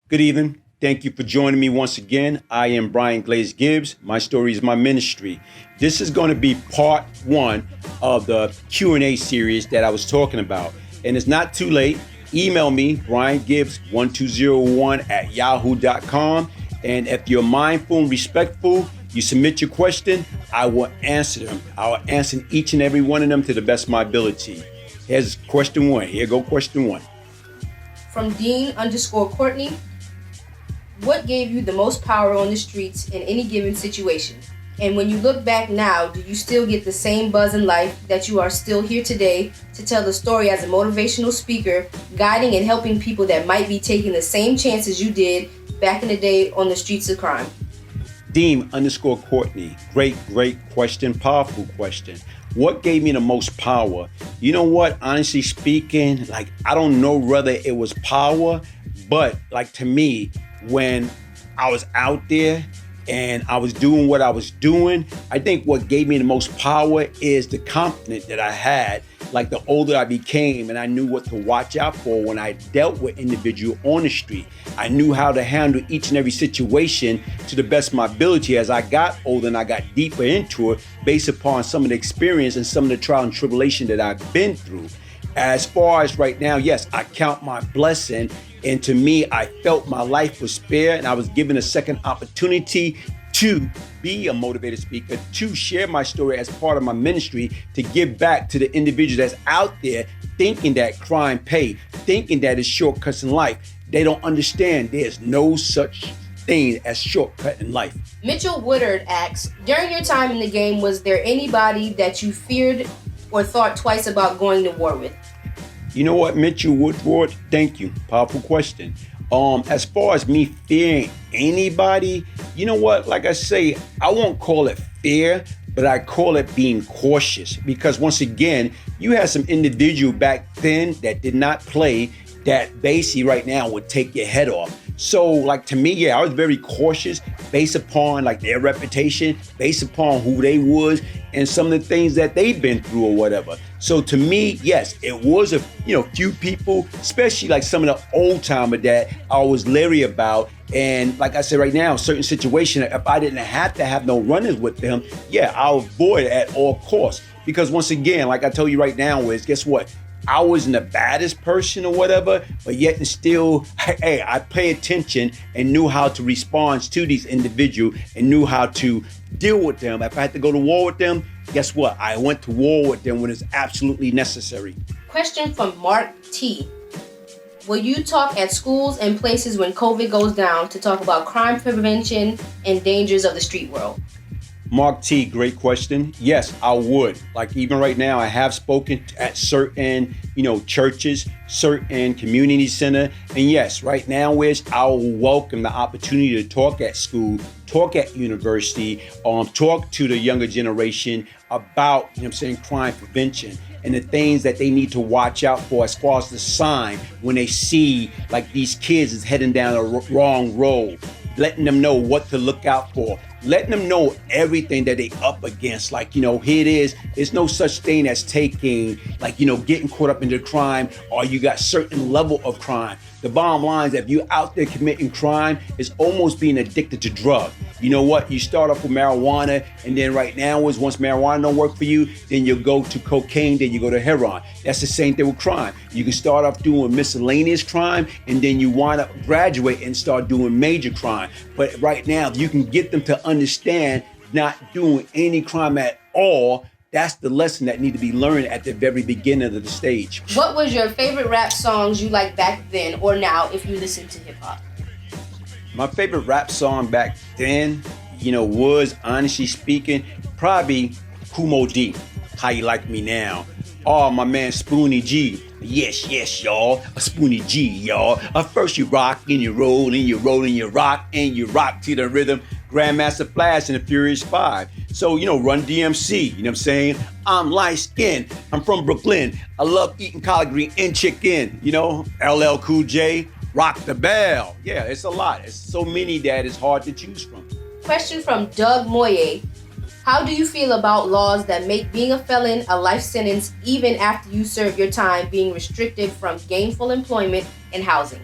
Good evening. Thank you for joining me once again. I am Brian Glaze Gibbs. My story is my ministry. This is going to be part one of the Q&A series that I was talking about. And it's not too late. Email me, briangibbs1201@yahoo.com. And if you're mindful and respectful, you submit your question, I will answer them. I will answer each and every one of them to the best of my ability. Here's question one. Here go question one. From Dean_Courtney. What gave you the most power on the streets in any given situation? And when you look back now, do you still get the same buzz in life that you are still here today to tell the story as a motivational speaker, guiding and helping people that might be taking the same chances you did back in the day on the streets of crime? Dean_Courtney. Great question. Powerful question. What gave me the most power? You know what? Honestly speaking, I don't know whether it was power, but to me, when I was out there and I was doing what I was doing, I think what gave me the most power is the confidence that I had. The older I became and I knew what to watch out for when I dealt with individuals on the street. I knew how to handle each and every situation to the best of my ability. As I got older and I got deeper into it based upon some of the experience and some of the trial and tribulation that I've been through. As far as right now, yes, I count my blessing. And to me, I felt my life was spared and I was given a second opportunity to be a motivated speaker, to share my story as part of my ministry, to give back to the individuals that's out there thinking that crime pay, thinking that it's shortcuts in life. They don't understand there's no such thing as shortcut in life. Mitchell Woodard asks, during your time in the game, was there anybody that you feared or thought twice about going to war with? You know what, Mitchell Woodward? Thank you. Powerful question. As far as me fearing anybody, you know what? Like I say, I won't call it fear, but I call it being cautious. Because once again, you had some individual back then that did not play that basically right now would take your head off. So to me, yeah, I was very cautious based upon their reputation, based upon who they was and some of the things that they've been through or whatever. So to me, yes, it was a few people, especially some of the old timer that I was leery about. And like I said right now, certain situation, if I didn't have to have no run-ins with them, yeah, I'll avoid it at all costs. Because once again, like I told you right now, is guess what? I wasn't the baddest person or whatever, but yet and still, hey, I pay attention and knew how to respond to these individuals and knew how to deal with them. If I had to go to war with them, guess what? I went to war with them when it's absolutely necessary. Question from Mark T. Will you talk at schools and places when COVID goes down to talk about crime prevention and dangers of the street world? Mark T, great question. Yes, I would. Even right now, I have spoken at certain, churches, certain community center. And yes, right now, I will welcome the opportunity to talk at school, talk at university, talk to the younger generation about, crime prevention and the things that they need to watch out for as far as the sign when they see these kids is heading down a wrong road, letting them know what to look out for. Letting them know everything that they up against. Here it is. There's no such thing as taking, getting caught up in the crime or you got certain level of crime. The bottom line is if you're out there committing crime, it's almost being addicted to drug. You know what? You start off with marijuana and then right now is once marijuana don't work for you, then you go to cocaine, then you go to heroin. That's the same thing with crime. You can start off doing miscellaneous crime and then you wind up graduate and start doing major crime. But right now, if you can get them to understand not doing any crime at all, that's the lesson that need to be learned at the very beginning of the stage. What was your favorite rap songs you liked back then or now if you listen to hip hop? My favorite rap song back then, was honestly speaking, probably Kumo D, How You Like Me Now. Oh, my man Spoonie G. Yes, y'all. A Spoonie G, y'all. First you rock and you roll and you roll and you rock to the rhythm. Grandmaster Flash and the Furious 5. So, Run DMC, you know what I'm saying? I'm light skinned. I'm from Brooklyn. I love eating collard green and chicken. LL Cool J, Rock the Bell. Yeah, it's a lot. It's so many that it's hard to choose from. Question from Doug Moye. How do you feel about laws that make being a felon a life sentence even after you serve your time, being restricted from gainful employment and housing?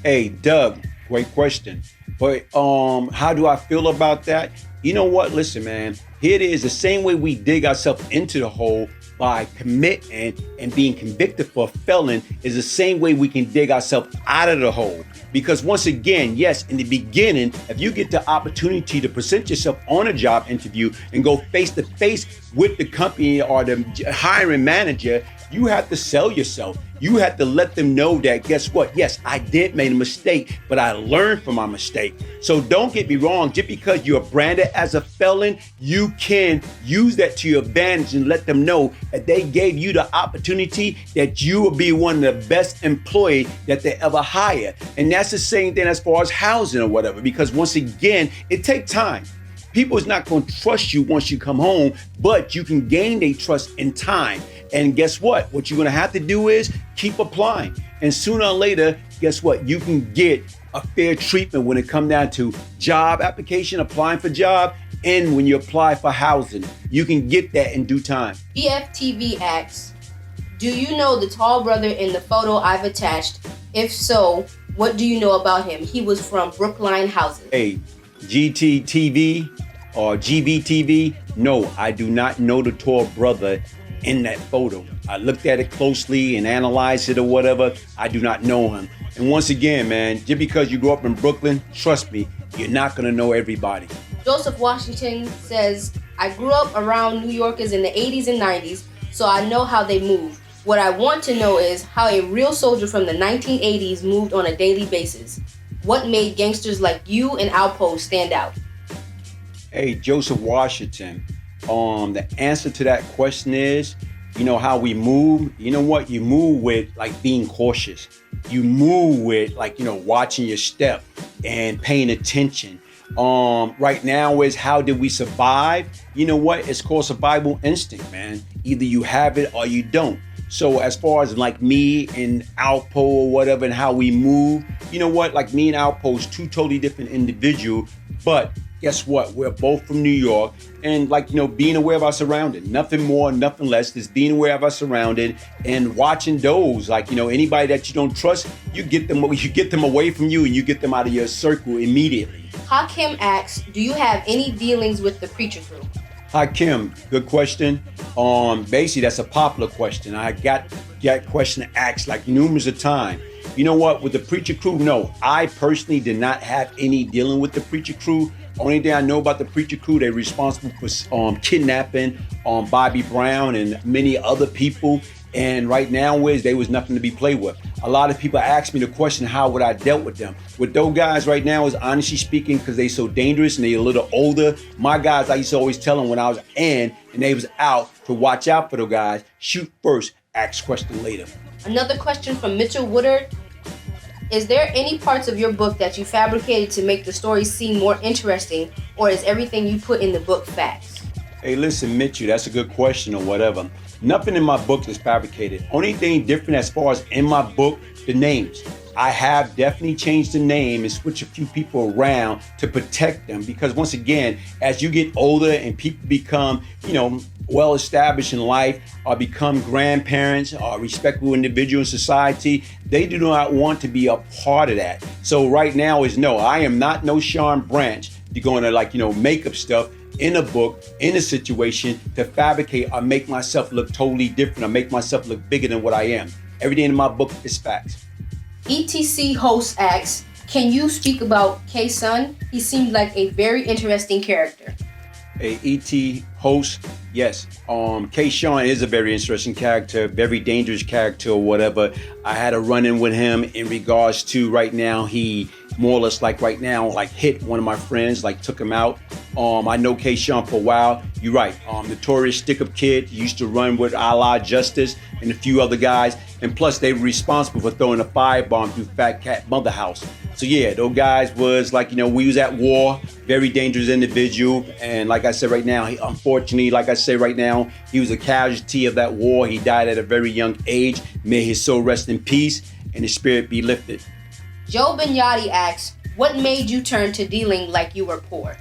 Hey, Doug, Great question. But how do I feel about that? You know what? Listen, man. Here it is. The same way we dig ourselves into the hole by committing and being convicted for a felon is the same way we can dig ourselves out of the hole. Because once again, yes, in the beginning, if you get the opportunity to present yourself on a job interview and go face to face with the company or the hiring manager, you have to sell yourself. You have to let them know that, guess what? Yes, I did make a mistake, but I learned from my mistake. So don't get me wrong, just because you're branded as a felon, you can use that to your advantage and let them know that they gave you the opportunity that you will be one of the best employees that they ever hire. And that's the same thing as far as housing or whatever, because once again, it takes time. People is not going to trust you once you come home, but you can gain their trust in time. And guess what? What you're going to have to do is keep applying. And sooner or later, guess what? You can get a fair treatment when it comes down to job application, applying for job, and when you apply for housing. You can get that in due time. EFTV asks, do you know the tall brother in the photo I've attached? If so, what do you know about him? He was from Brookline Housing. Hey, GTTV or GBTV? No, I do not know the tall brother in that photo. I looked at it closely and analyzed it or whatever. I do not know him. And once again, man, just because you grew up in Brooklyn, trust me, you're not gonna know everybody. Joseph Washington says, I grew up around New Yorkers in the 80s and 90s, so I know how they move. What I want to know is how a real soldier from the 1980s moved on a daily basis. What made gangsters like you and Outpost stand out? Hey, Joseph Washington, the answer to that question is, you know how we move? You know what? You move with like being cautious. You move with like, you know, watching your step and paying attention. Right now is how did we survive? You know what? It's called survival instinct, man. Either you have it or you don't. So as far as like me and Alpo or whatever and how we move, you know what? Like me and Alpo's two totally different individuals, but guess what? We're both from New York, and like, you know, being aware of our surroundings, nothing more, nothing less, just being aware of our surroundings and watching those, like, you know, anybody that you don't trust, you get them away from you and you get them out of your circle immediately. Hakim asks, do you have any dealings with the Preacher Crew? Hi, Kim. Good question. Basically, that's a popular question. I got that question asked like numerous of times. You know what? With the Preacher Crew, no. I personally did not have any dealing with the Preacher Crew. Only thing I know about the Preacher Crew, they're responsible for kidnapping Bobby Brown and many other people. And right now they was nothing to be played with. A lot of people ask me the question, how would I dealt with them? With those guys right now is honestly speaking, because they so dangerous and they a little older. My guys, I used to always tell them when I was in and they was out to watch out for those guys. Shoot first, ask question later. Another question from Mitchell Woodard. Is there any parts of your book that you fabricated to make the story seem more interesting, or is everything you put in the book facts? Hey, listen, Mitchell, that's a good question or whatever. Nothing in my book is fabricated. Only thing different as far as in my book, the names. I have definitely changed the name and switched a few people around to protect them, because once again, as you get older and people become, you know, well established in life or become grandparents or respectable individuals in society, they do not want to be a part of that. So right now is no, I am not no Kshawn Branch. You're going to like, you know, make up stuff in a book, in a situation to fabricate or make myself look totally different or make myself look bigger than what I am. Everything in my book is facts. ETC host asks, can you speak about Kshawn? He seemed like a very interesting character. A ET host, yes. Kshawn is a very interesting character, very dangerous character or whatever. I had a run-in with him in regards to right now, he more or less like right now, like hit one of my friends, like took him out. I know Kshawn for a while. You're right. Notorious stick-up kid. He used to run with Allah Justice and a few other guys. And plus, they were responsible for throwing a firebomb through Fat Cat Mother House. So yeah, those guys was like, you know, we was at war. Very dangerous individual. And like I said right now, he, unfortunately, like I said right now, he was a casualty of that war. He died at a very young age. May his soul rest in peace and his spirit be lifted. Joe Bignotti asks, what made you turn to dealing like you were poor?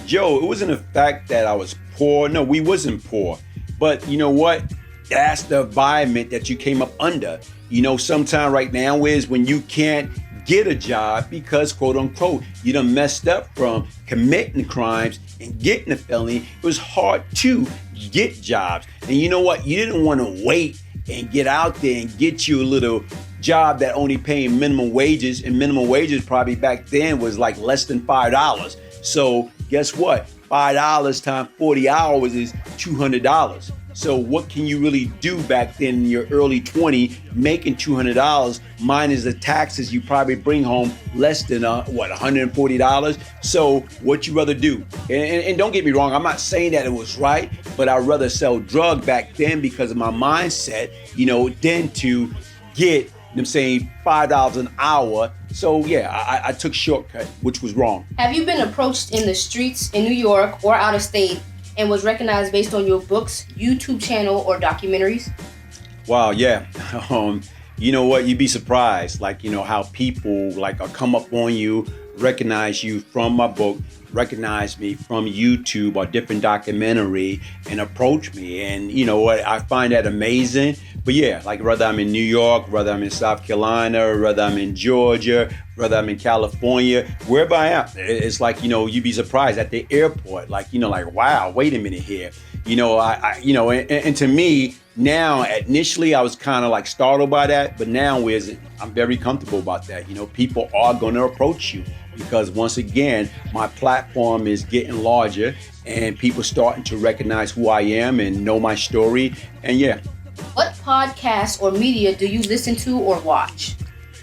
Joe, it wasn't the fact that I was poor. No, we wasn't poor. But you know what? That's the environment that you came up under. You know, sometime right now is when you can't get a job because, quote unquote, you done messed up from committing crimes and getting a felony. It was hard to get jobs. And you know what? You didn't want to wait and get out there and get you a little job that only paying minimum wages, and minimum wages probably back then was like less than $5. So guess what? $5 times 40 hours is $200. So what can you really do back then in your early 20, making $200 minus the taxes you probably bring home less than $140? So what you rather do? And don't get me wrong, I'm not saying that it was right, but I'd rather sell drug back then because of my mindset, than to get, $5 an hour. So yeah, I took shortcut, which was wrong. Have you been approached in the streets in New York or out of state and was recognized based on your books, YouTube channel, or documentaries? Wow, yeah. You know what? You'd be surprised, how people come up on you, recognize you from my book, recognize me from YouTube or different documentary, and approach me. And you know what? I find that amazing. But yeah, whether I'm in New York, whether I'm in South Carolina, whether I'm in Georgia, whether I'm in California, wherever I am, it's you'd be surprised at the airport, wow, wait a minute here. And to me, now, initially, I was kind of startled by that, but now I'm very comfortable about that. People are going to approach you because once again, my platform is getting larger and people starting to recognize who I am and know my story. And yeah. What podcasts or media do you listen to or watch?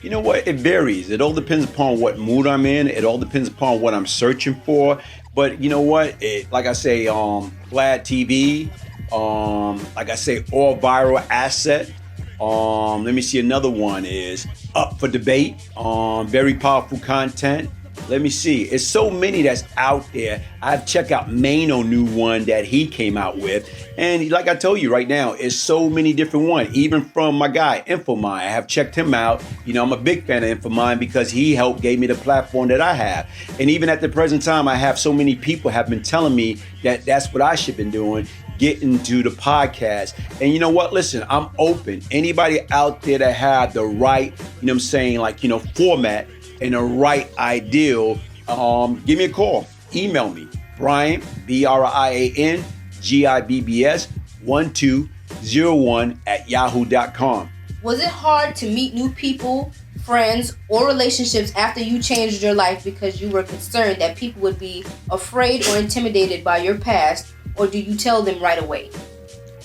You know what? It varies. It all depends upon what mood I'm in. It all depends upon what I'm searching for. But you know what? Like I say, Vlad TV. Like I say, All Viral Asset. Let me see, another one is Up for Debate. Very powerful content. Let me see. It's so many that's out there. I've checked out Mano new one that he came out with. And like I told you right now, it's so many different ones. Even from my guy, Infomine. I have checked him out. I'm a big fan of Infomine because he gave me the platform that I have. And even at the present time, I have so many people have been telling me that that's what I should have been doing, getting to the podcast. And you know what? Listen, I'm open. Anybody out there that have the right, format and the right ideal, give me a call. Email me, Brian, BrianGibbs 1201 @yahoo.com. Was it hard to meet new people, friends, or relationships after you changed your life because you were concerned that people would be afraid or intimidated by your past, or do you tell them right away?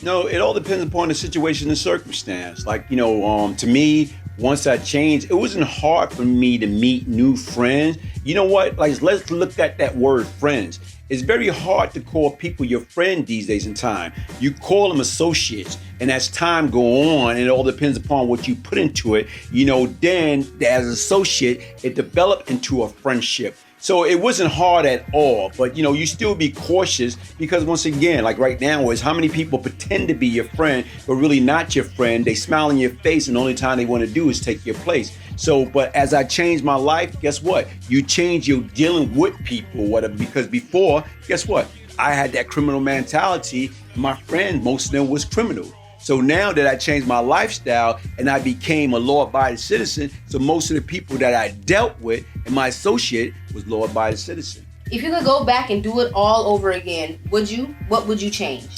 No, it all depends upon the situation and circumstance. To me, once I changed, it wasn't hard for me to meet new friends. You know what? Let's look at that word friends. It's very hard to call people your friend these days in time. You call them associates, and as time go on, it all depends upon what you put into it. Then as an associate, it developed into a friendship. So it wasn't hard at all, but you still be cautious because once again, right now is how many people pretend to be your friend, but really not your friend. They smile in your face and the only time they want to do is take your place. So, but as I changed my life, guess what? You change your dealing with people, because before, guess what? I had that criminal mentality. My friend, most of them was criminal. So now that I changed my lifestyle and I became a law-abiding citizen, so most of the people that I dealt with and my associate was law-abiding citizen. If you could go back and do it all over again, would you? What would you change?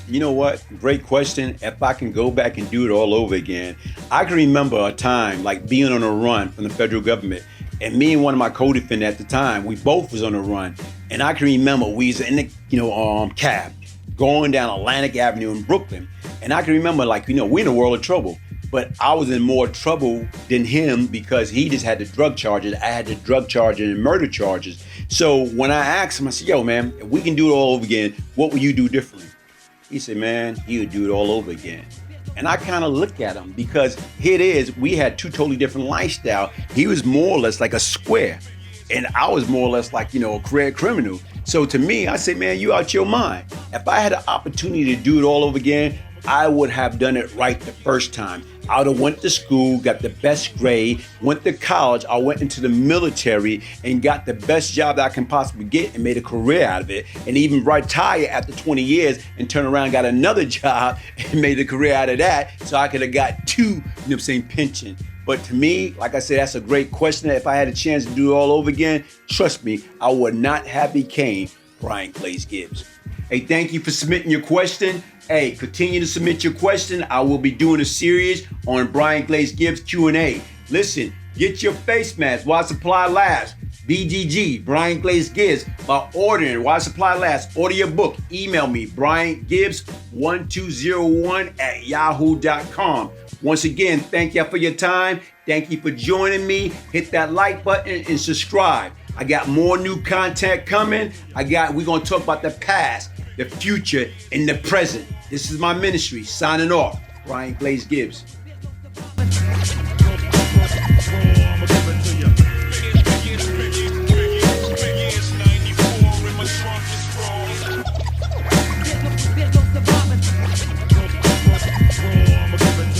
You know what? Great question. If I can go back and do it all over again, I can remember a time being on a run from the federal government. And me and one of my co-defendants at the time, we both was on a run. And I can remember we was in the cab going down Atlantic Avenue in Brooklyn. And I can remember we're in a world of trouble. But I was in more trouble than him because he just had the drug charges. I had the drug charges and murder charges. So when I asked him, I said, yo, man, if we can do it all over again, what would you do differently? He said, man, he would do it all over again. And I kind of look at him because here it is, we had two totally different lifestyles. He was more or less like a square. And I was more or less a career criminal. So to me, I say, man, you out your mind. If I had an opportunity to do it all over again, I would have done it right the first time. I would have went to school, got the best grade, went to college, I went into the military and got the best job that I can possibly get and made a career out of it. And even retire after 20 years and turn around and got another job and made a career out of that. So I could have got two, pension. But to me, like I said, that's a great question. If I had a chance to do it all over again, trust me, I would not have became Brian Glaze Gibbs. Hey, thank you for submitting your question. Hey, continue to submit your question. I will be doing a series on Brian Glaze Gibbs Q&A. Listen, get your face mask while supply lasts. BGG, Brian Glaze Gibbs, by ordering while supply lasts. Order your book. Email me, briangibbs1201@yahoo.com. Once again, thank you for your time. Thank you for joining me. Hit that like button and subscribe. I got more new content coming. We're gonna talk about the past, the future, and the present. This is my ministry. Signing off, Brian Glaze Gibbs.